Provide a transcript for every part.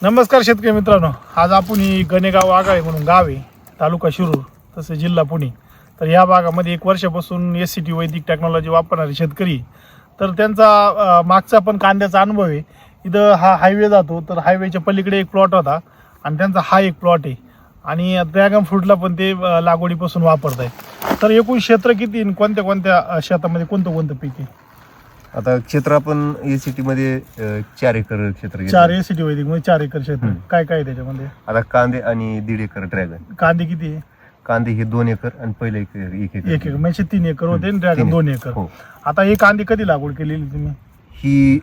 नमस्कार शेतकरी मित्रांनो, आज आपण ही गणेगाव आगाळे म्हणून गाव आहे, तालुका शिरूर तसे जिल्हा पुणे. तर या भागामध्ये 1 वर्षापासून SCT वैदिक टेक्नॉलॉजी वापरणारे शेतकरी, तर त्यांचा मागचा पण कांद्याचा अनुभव आहे. इथं हा हायवे जातो, तर हायवेच्या पलीकडे एक प्लॉट होता आणि त्यांचा हा एक प्लॉट आहे आणि ड्रॅगन फ्रूटला पण ते लागवडीपासून वापरत आहे. तर एकूण क्षेत्र किती, कोणत्या कोणत्या शेतामध्ये कोणतं कोणतं पीक आहे? आता क्षेत्र आपण SCT मध्ये 4 एकर क्षेत्र घेतलं. 4 SCT वैदिक मध्ये 4 एकर क्षेत्र. काय काय आहे त्याच्यामध्ये? आता कांदे आणि 1.5 एकर ड्रॅगन. कांदे किती आहे? कांदे हे 2 एकर आणि पहिले 1 एकर. 1 एकर म्हणजे 3 एकर होते आणि ड्रॅगन 3 2 एकर. हो. आता हे कांदे कधी लागवड केलेली तुम्ही? ही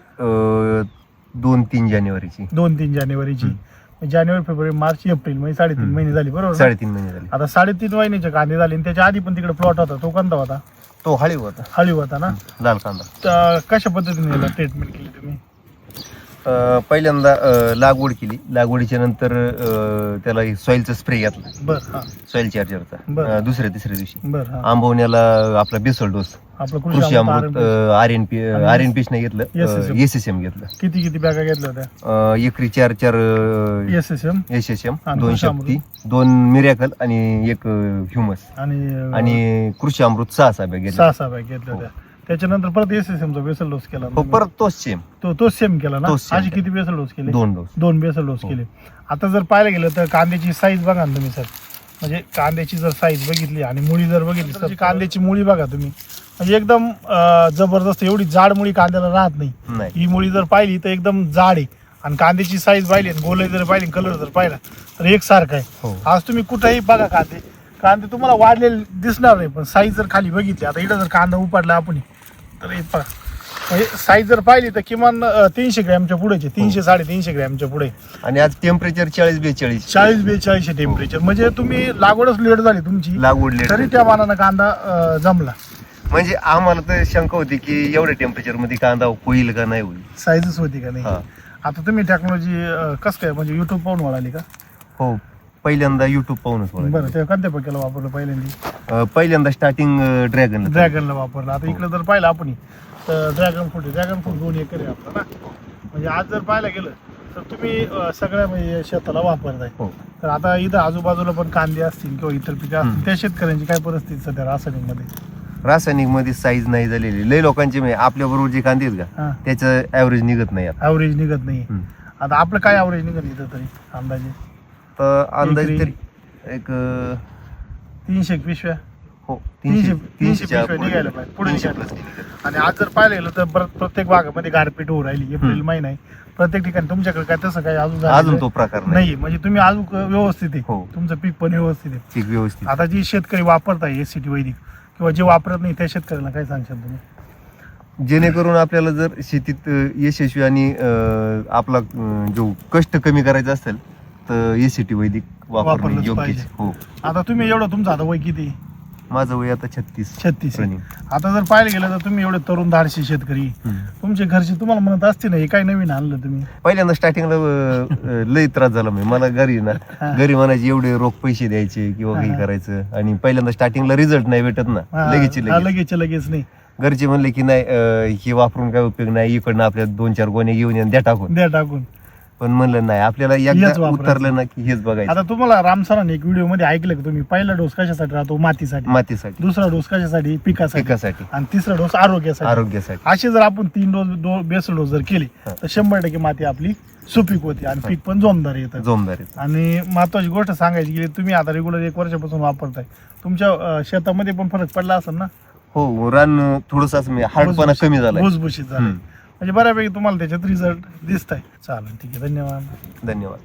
2-3 जानेवारीची. 2-3 जानेवारीची. जानेवारी, फेब्रुवारी, मार्च, एप्रिल म्हणजे 3.5 महिने झाली, बरोबर ना? 3.5 महिने झाले. आता 3.5 महिन्याचे कांदे झाले आणि त्याच्या आधी पण तिकडे प्लॉट होता, तो कोणता होता? तो हळीव होता, हळीव होता ना? लाल कांदा. तर कशा पद्धतीने याला ट्रीटमेंट केली तुम्ही? पहिल्यांदा लागवड केली. लागवडीच्या नंतर त्याला सॉइलचा स्प्रे घेतला, बरं, हा, सॉइल चार्जरचा. बरं. दुसऱ्या तिसऱ्या दिवशी बरं, हा. आंबवण्याला आपला बेसल डोस, आपलं कृषी अमृत, RNP नाही घेतलं, SSM. SSM घेतलं. किती बॅगा घेतल्या होत्या? एकरी 4 SSM SSM, आणि 2 कृषी शक्ती, 2 मिरॅकल आणि 1 ह्युमस आणि कृषी अमृत 6 बॅग घेतल्या. 6 बॅग घेतल्या होत्या. त्याच्यानंतर परत SSM चा बेसल डोस केला हो, परत तोच सेम. तो सेम केला ना? तोच same अशी केला. किती बेसल डोस केले? 2 डोस. 2 बेसल डोस केले. आता जर पाहायला गेलं तर कांद्याची साईज बघा ना तुम्ही सर, म्हणजे कांद्याची जर साईज बघितली आणि मुळी जर बघितली तर कांद्याची मुळी बघा तुम्ही, म्हणजे एकदम जबरदस्त. एवढी जाड मुळी कांद्याला राहत नाही. ही मुळी जर पाहिली तर एकदम जाड आहे आणि कांद्याची साईज पाहिली आणि गोलाई जर पाहिली, कलर जर पाहिला तर एकसारखा आहे. हो. आज तुम्ही कुठेही बघा कांदे तुम्हाला वाढलेले दिसणार नाही, पण साईज जर खाली बघितली, आता इथं जर कांदा उपडला आपण तर हे पहा, म्हणजे साईज जर पाहिली तर किमान 300 ग्रॅमच्या पुढेचे, 300-350 ग्रॅमच्या पुढे. आणि आज टेम्परेचर 40-42. 40-42 टेम्परेचर. म्हणजे तुम्ही लागवडच लेट झाली तुमची, लागवड लेट तरी त्या मानानं कांदा जमला. म्हणजे आम्हाला तर शंका होती की एवढ्या टेम्परेचर मध्ये कांदा होईल का नाही होईल. साईजच होती का नाही? हा. आता तुम्ही टेक्नॉलॉजी कसं काय, म्हणजे युट्यूब पाहून वळाली का? हो, पहिल्यांदा युट्यूब पाहूनच बरं, वळाली. ते कोणत्या पक्याला वापरलं पहिल्यांदा? पहिल्यांदा स्टार्टिंग ड्रॅगनला वापरलं. आता इकडे जर पाहिलं आपण तर ड्रॅगन फ्रूट 2 एकर आहे आपला ना. म्हणजे आज जर पाहायला गेलं तर तुम्ही सगळ्या म्हणजे शेताला वापरताय. हो. तर आता इथं आजूबाजूला पण कांदे असतील किंवा इतर पिकं असतील, त्या शेतकऱ्यांची काय परिस्थिती सध्या रासायनिकमध्ये? रासायनिक मध्ये साईज नाही झालेली. लय लोकांचे म्हणजे आपल्या बरोबर जे कांदे आहेत का, हा. त्याचं ऍव्हरेज निघत नाही आता. ॲव्हरेज निघत नाही. आता आपलं काय ॲव्हरेज निघत इथं तरी अंदाजे? तर अंदाजे एकरी? तरी एक 300 पिशव्या. हो 300 300 पिशव्या निघायला पाहिजे, पुढे निघायला पाहिजे. आणि आज जर पाहायला गेलं तर प्रत्येक भागामध्ये गारपीट होऊ राहिली. एप्रिल महिना आहे, प्रत्येक ठिकाणी. तुमच्याकडे काय तसं काही अजून अजून तो प्रकार नाही? म्हणजे तुम्ही अजून व्यवस्थित आहे, हो. तुमचं पीक पण व्यवस्थित आहे. पीक व्यवस्थित. आता जी शेतकरी वापरताय SCT वैदिक किंवा जे वापरत नाही त्या शेतकऱ्यांना काय सांगशाल तुम्ही? जेणेकरून आपल्याला जर शेतीत यशस्वी आणि आपला जो कष्ट कमी करायचा असेल तर SCT वैदिक वापरणे वापरलंच योग्य. पाहिजे. हो. आता तुम्ही एवढं, तुमचं आता वय किती? माझं वय आता 36 36. running. आता जर पाहायला गेलं तर तुम्ही एवढे तरुण धाडशी शेतकरी, तुमचे घरचे तुम्हाला म्हणत असतील ना, हे काय नवीन आणलं तुम्ही? पहिल्यांदा स्टार्टिंगला लय त्रास झाला मला घरी ना. घरी म्हणायचे एवढे रोख पैसे द्यायचे किंवा काही करायचं, आणि पहिल्यांदा स्टार्टिंगला रिझल्ट नाही भेटत ना, लगेच नाही. घरचे म्हणले की नाही हे वापरून काय उपयोग नाही, इकडनं आपल्या 2-4 गोण्या घेऊन या, द्या टाकून. पण म्हणलं नाही, आपल्याला हेच एकदा वापरायचं. उतरलं ना की हेच बघायचं. आता तुम्हाला रामसरांनी एक व्हिडिओ मध्ये ऐकलं की तुम्ही, पहिला डोस कशासाठी राहतो? मातीसाठी. मातीसाठी, दुसरा डोस कशासाठी? पिकासाठी. आणि तिसरा डोस आरोग्यासाठी. असे जर आपण 3 डोस बेसल डोस जर केले तर 100% माती आपली सुपीक होते आणि पीक पण जोमदार येतं. आणि महत्वाची गोष्ट सांगायची की तुम्ही आता रेग्युलर 1 वर्षापासून वापरताय, तुमच्या शेतामध्ये पण फरक पडला असेल ना? हो, रान थोडस हार्डपणा कमी झाला, भुसभुशीत झालं. म्हणजे बऱ्यापैकी तुम्हाला त्याच्यात रिझल्ट दिसत आहे. चालेल, ठीक आहे, धन्यवाद. धन्यवाद.